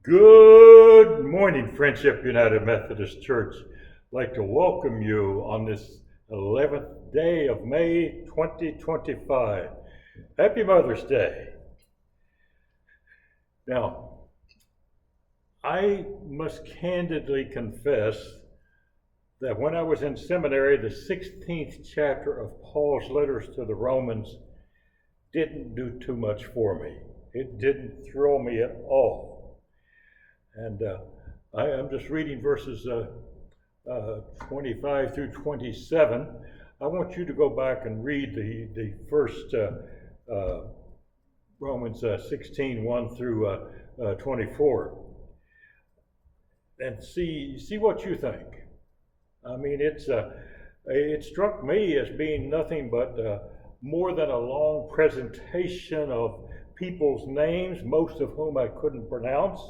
Good morning, Friendship United Methodist Church. I'd like to welcome you on this 11th day of May 2025. Happy Mother's Day. Now, I must candidly confess that when I was in seminary, the 16th chapter of Paul's letters to the Romans didn't do too much for me. It didn't thrill me at all. And I'm just reading verses 25 through 27. I want you to go back and read the first Romans 16, 1 through 24, and see what you think. I mean, it struck me as being nothing but more than a long presentation of people's names, most of whom I couldn't pronounce.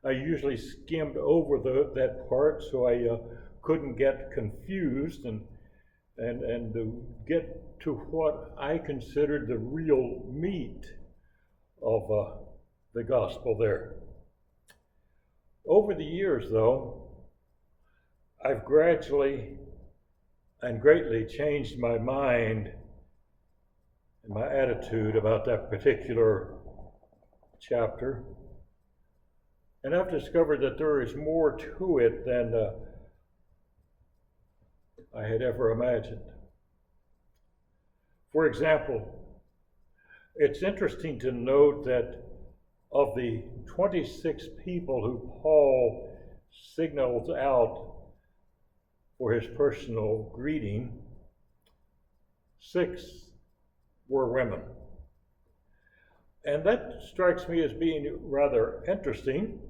I usually skimmed over that part so I couldn't get confused and to get to what I considered the real meat of the gospel there. Over the years, though, I've gradually and greatly changed my mind and my attitude about that particular chapter. And I've discovered that there is more to it than I had ever imagined. For example, it's interesting to note that of the 26 people who Paul signals out for his personal greeting, 6 were women. And that strikes me as being rather interesting,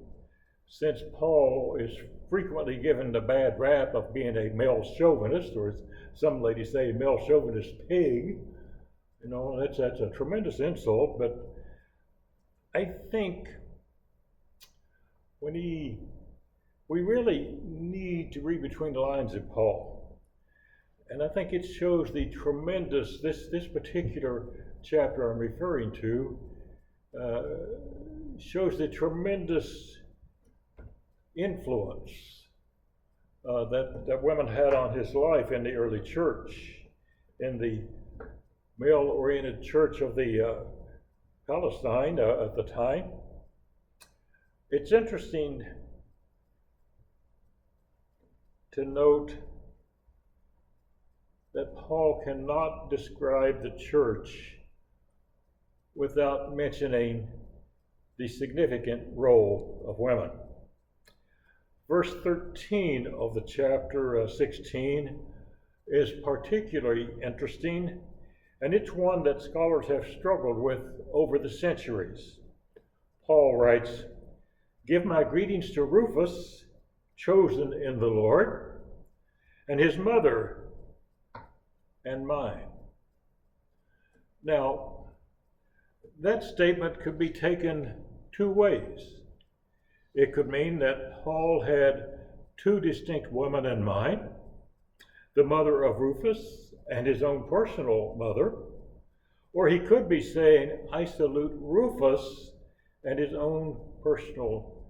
since Paul is frequently given the bad rap of being a male chauvinist, or as some ladies say, male chauvinist pig. You know, that's a tremendous insult, but I think we really need to read between the lines of Paul. And I think it shows the tremendous, this particular chapter I'm referring to, shows the tremendous influence that women had on his life in the early church, in the male-oriented church of the Palestine at the time. It's interesting to note that Paul cannot describe the church without mentioning the significant role of women. Verse 13 of the chapter 16 is particularly interesting, and it's one that scholars have struggled with over the centuries. Paul writes, "Give my greetings to Rufus, chosen in the Lord, and his mother and mine." Now, that statement could be taken two ways. It could mean that Paul had 2 distinct women in mind, the mother of Rufus and his own personal mother, or he could be saying, "I salute Rufus and his own personal,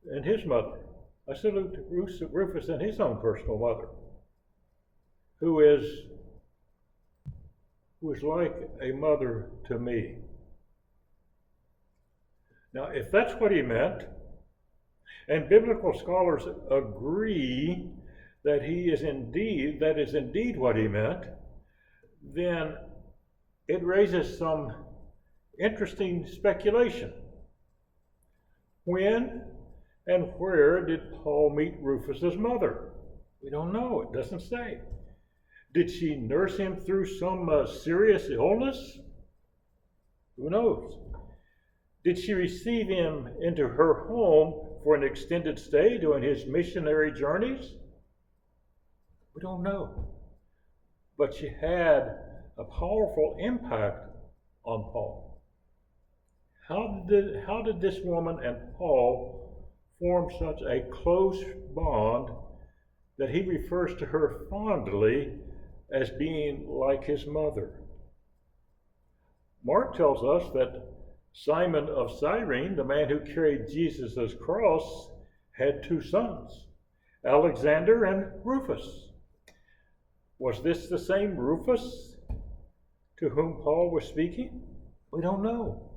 and his mother. I salute Rufus and his own personal mother, who is like a mother to me." Now, if that's what he meant, and biblical scholars agree that that is indeed what he meant, then it raises some interesting speculation. When and where did Paul meet Rufus's mother? We don't know. It doesn't say. Did she nurse him through some serious illness? Who knows? Did she receive him into her home for an extended stay during his missionary journeys? We don't know. But she had a powerful impact on Paul. How did this woman and Paul form such a close bond that he refers to her fondly as being like his mother? Mark tells us that Simon of Cyrene, the man who carried Jesus' cross, had two sons, Alexander and Rufus. Was this the same Rufus to whom Paul was speaking? We don't know.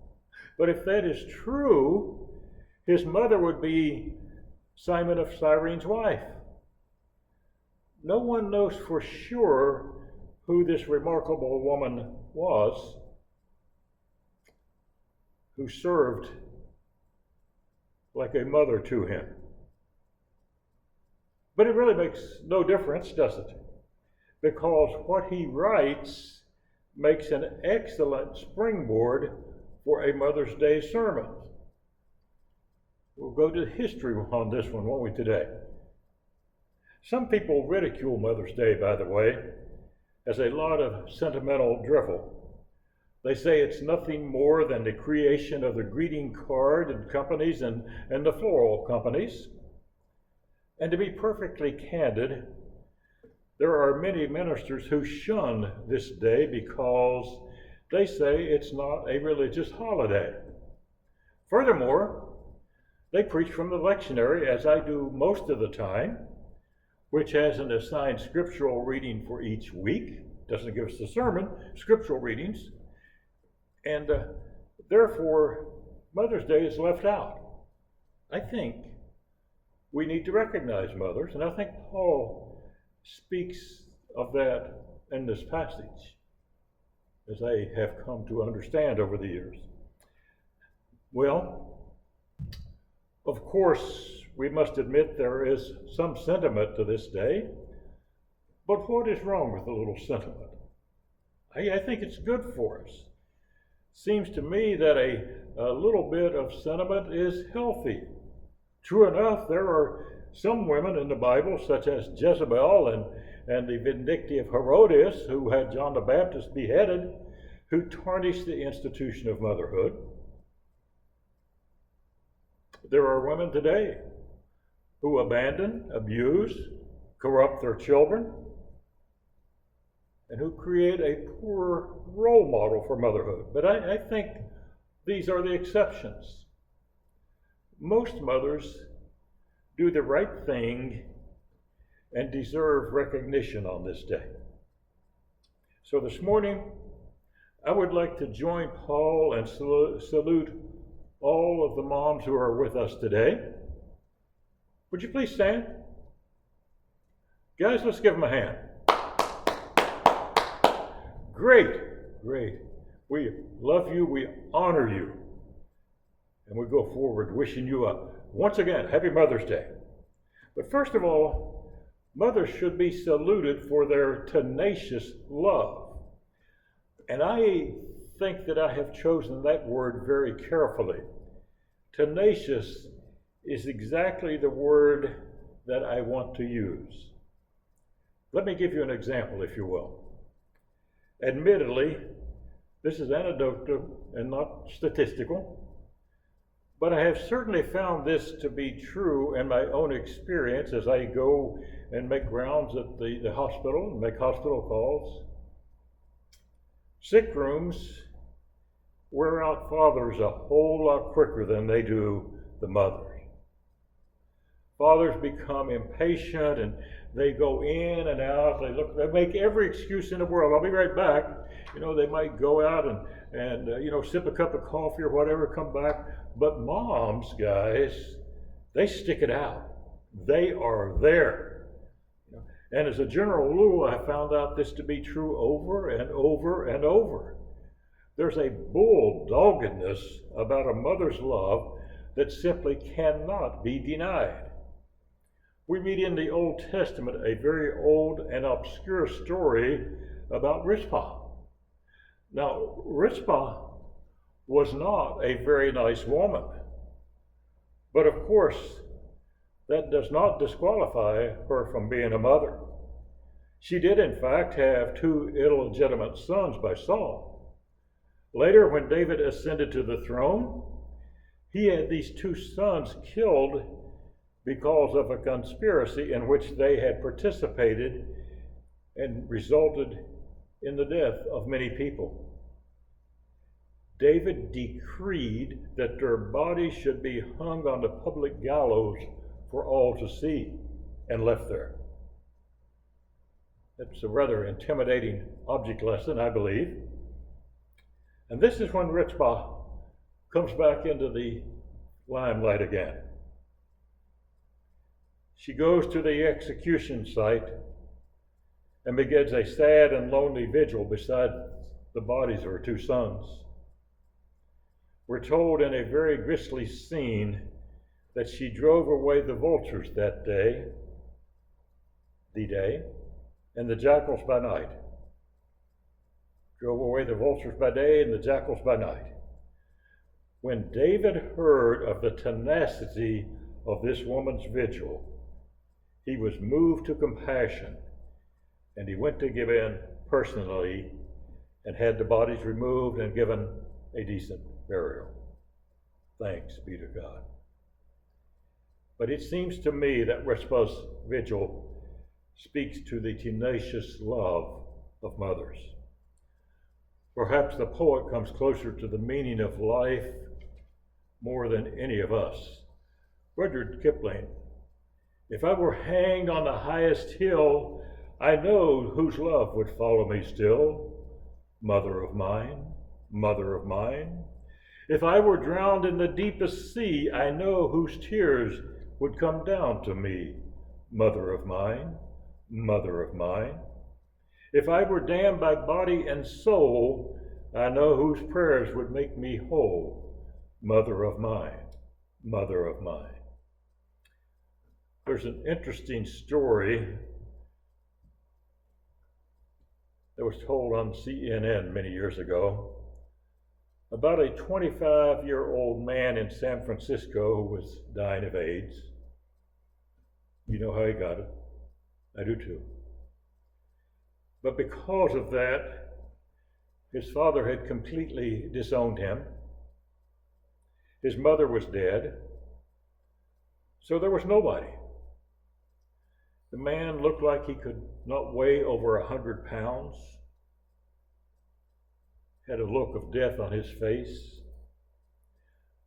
But if that is true, his mother would be Simon of Cyrene's wife. No one knows for sure who this remarkable woman was who served like a mother to him. But it really makes no difference, does it? Because what he writes makes an excellent springboard for a Mother's Day sermon. We'll go to history on this one, won't we, today? Some people ridicule Mother's Day, by the way, as a lot of sentimental drivel. They say it's nothing more than the creation of the greeting card and companies and the floral companies. And to be perfectly candid, there are many ministers who shun this day because they say it's not a religious holiday. Furthermore, they preach from the lectionary, as I do most of the time, which has an assigned scriptural reading for each week. Doesn't give us the sermon, scriptural readings. And therefore, Mother's Day is left out. I think we need to recognize mothers, and I think Paul speaks of that in this passage, as I have come to understand over the years. Well, of course, we must admit there is some sentiment to this day, but what is wrong with a little sentiment? I think it's good for us. Seems to me that a little bit of sentiment is healthy. True enough, there are some women in the Bible, such as Jezebel and the vindictive Herodias, who had John the Baptist beheaded, who tarnished the institution of motherhood. There are women today who abandon, abuse, corrupt their children, and who create a poor role model for motherhood. But I think these are the exceptions. Most mothers do the right thing and deserve recognition on this day. So this morning, I would like to join Paul and salute all of the moms who are with us today. Would you please stand? Guys, let's give them a hand. Great. We love you, we honor you, and we go forward wishing you once again, happy Mother's Day. But first of all, mothers should be saluted for their tenacious love. And I think that I have chosen that word very carefully. Tenacious is exactly the word that I want to use. Let me give you an example, if you will. Admittedly, this is anecdotal and not statistical, but I have certainly found this to be true in my own experience as I go and make rounds at the hospital and make hospital calls. Sick rooms wear out fathers a whole lot quicker than they do the mothers. Fathers become impatient and they go in and out. They make every excuse in the world. I'll be right back. They might go out and sip a cup of coffee or whatever, come back. But moms, guys, they stick it out. They are there. And as a general rule, I found out this to be true over and over and over. There's a bulldoggedness about a mother's love that simply cannot be denied. We meet in the Old Testament a very old and obscure story about Rizpah. Now, Rizpah was not a very nice woman, but of course, that does not disqualify her from being a mother. She did, in fact, have two illegitimate sons by Saul. Later, when David ascended to the throne, he had these two sons killed because of a conspiracy in which they had participated and resulted in the death of many people. David decreed that their bodies should be hung on the public gallows for all to see and left there. It's a rather intimidating object lesson, I believe. And this is when Rizpah comes back into the limelight again. She goes to the execution site and begins a sad and lonely vigil beside the bodies of her two sons. We're told in a very grisly scene that she drove away the vultures that day, and the jackals by night. Drove away the vultures by day and the jackals by night. When David heard of the tenacity of this woman's vigil, he was moved to compassion, and he went to Gibeon personally and had the bodies removed and given a decent burial. Thanks be to God. But it seems to me that Rizpah's vigil speaks to the tenacious love of mothers. Perhaps the poet comes closer to the meaning of life more than any of us. Rudyard Kipling, if I were hanged on the highest hill, I know whose love would follow me still. Mother of mine, mother of mine. If I were drowned in the deepest sea, I know whose tears would come down to me. Mother of mine, mother of mine. If I were damned by body and soul, I know whose prayers would make me whole. Mother of mine, mother of mine. There's an interesting story that was told on CNN many years ago about a 25-year-old man in San Francisco who was dying of AIDS. You know how he got it. I do too. But because of that, his father had completely disowned him. His mother was dead. So there was nobody. The man looked like he could not weigh over 100 pounds, had a look of death on his face.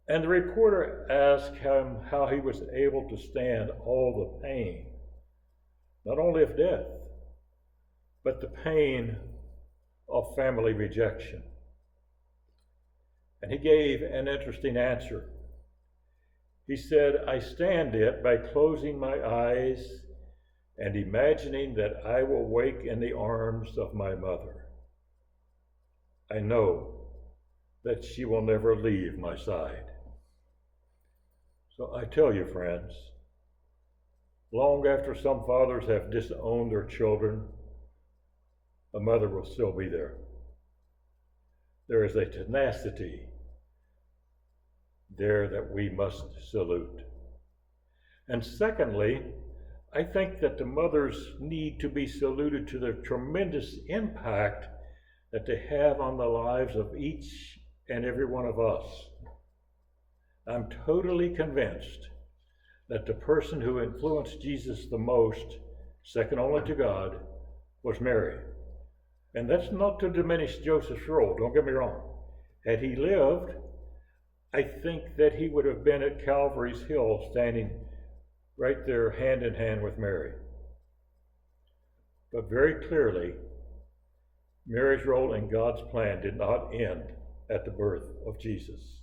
And the reporter asked him how he was able to stand all the pain, not only of death, but the pain of family rejection. And he gave an interesting answer. He said, I stand it by closing my eyes and imagining that I will wake in the arms of my mother. I know that she will never leave my side. So I tell you, friends, long after some fathers have disowned their children, a mother will still be there. There is a tenacity there that we must salute. And secondly, I think that the mothers need to be saluted to the tremendous impact that they have on the lives of each and every one of us. I'm totally convinced that the person who influenced Jesus the most, second only to God, was Mary. And that's not to diminish Joseph's role, don't get me wrong. Had he lived, I think that he would have been at Calvary's Hill standing right there hand in hand with Mary. But very clearly, Mary's role in God's plan did not end at the birth of Jesus.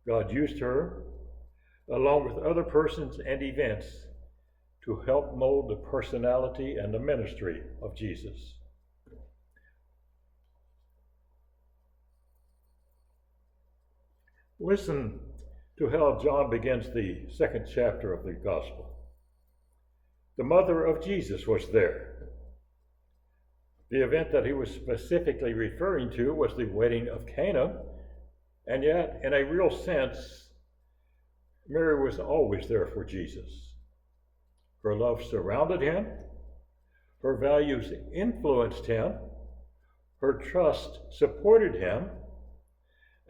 God used her, along with other persons and events, to help mold the personality and the ministry of Jesus. Listen to how John begins the second chapter of the gospel. The mother of Jesus was there. The event that he was specifically referring to was the wedding of Cana, and yet, in a real sense, Mary was always there for Jesus. Her love surrounded him, her values influenced him, her trust supported him,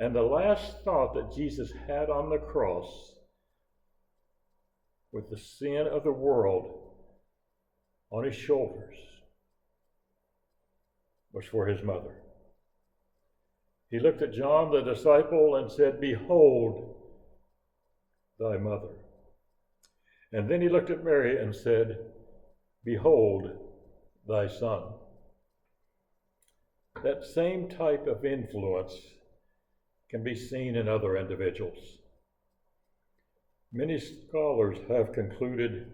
and the last thought that Jesus had on the cross, with the sin of the world on his shoulders, was for his mother. He looked at John the disciple and said, "Behold thy mother." And then he looked at Mary and said, "Behold thy son." That same type of influence can be seen in other individuals. Many scholars have concluded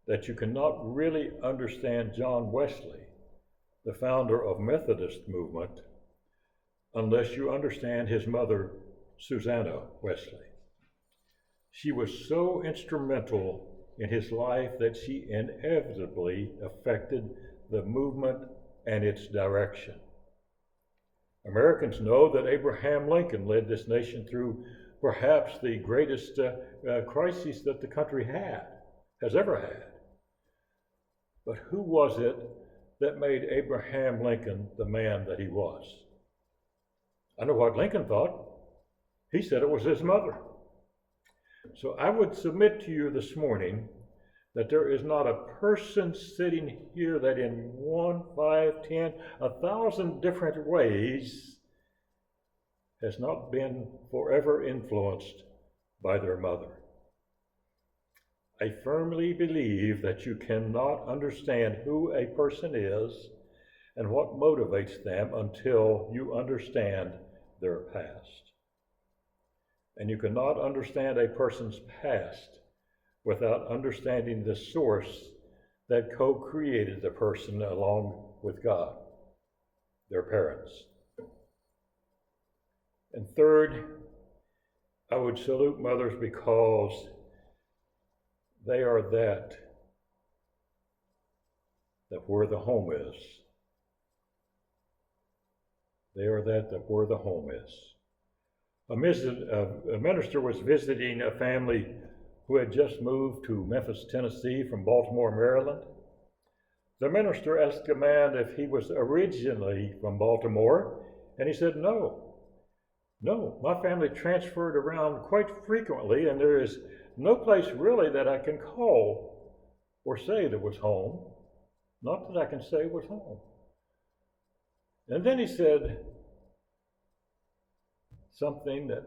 that you cannot really understand John Wesley, the founder of Methodist movement, unless you understand his mother, Susanna Wesley. She was so instrumental in his life that she inevitably affected the movement and its direction. Americans know that Abraham Lincoln led this nation through perhaps the greatest crisis that the country has ever had. But who was it that made Abraham Lincoln the man that he was? I know what Lincoln thought. He said it was his mother. So I would submit to you this morning that there is not a person sitting here that in 1, 5, 10, 1,000 different ways has not been forever influenced by their mother. I firmly believe that you cannot understand who a person is and what motivates them until you understand their past. And you cannot understand a person's past without understanding the source that co-created the person along with God, their parents. And third, I would salute mothers because they are that where the home is. They are that where the home is. A minister was visiting a family who had just moved to Memphis, Tennessee from Baltimore, Maryland. The minister asked a man if he was originally from Baltimore, and he said, No, my family transferred around quite frequently, and there is no place really that I can call or say that was home. Not that I can say was home. And then he said something that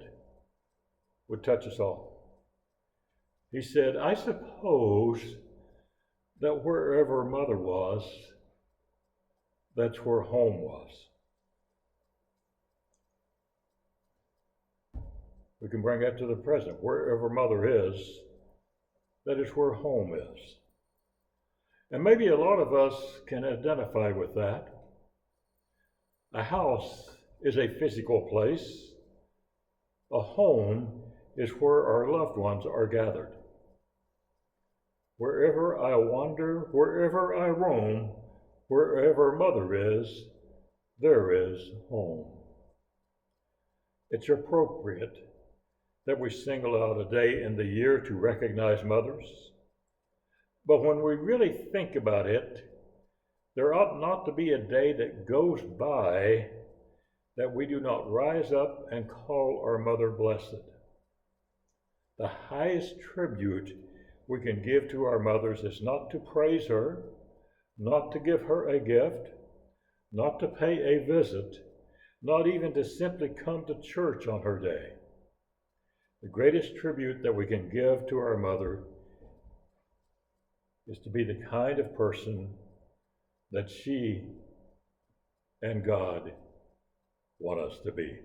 would touch us all. He said, I suppose that wherever mother was, that's where home was. We can bring that to the present. Wherever mother is, that is where home is. And maybe a lot of us can identify with that. A house is a physical place. A home is where our loved ones are gathered. Wherever I wander, wherever I roam, wherever mother is, there is home. It's appropriate that we single out a day in the year to recognize mothers. But when we really think about it, there ought not to be a day that goes by that we do not rise up and call our mother blessed. The highest tribute we can give to our mothers is not to praise her, not to give her a gift, not to pay a visit, not even to simply come to church on her day. The greatest tribute that we can give to our mother is to be the kind of person that she and God want us to be.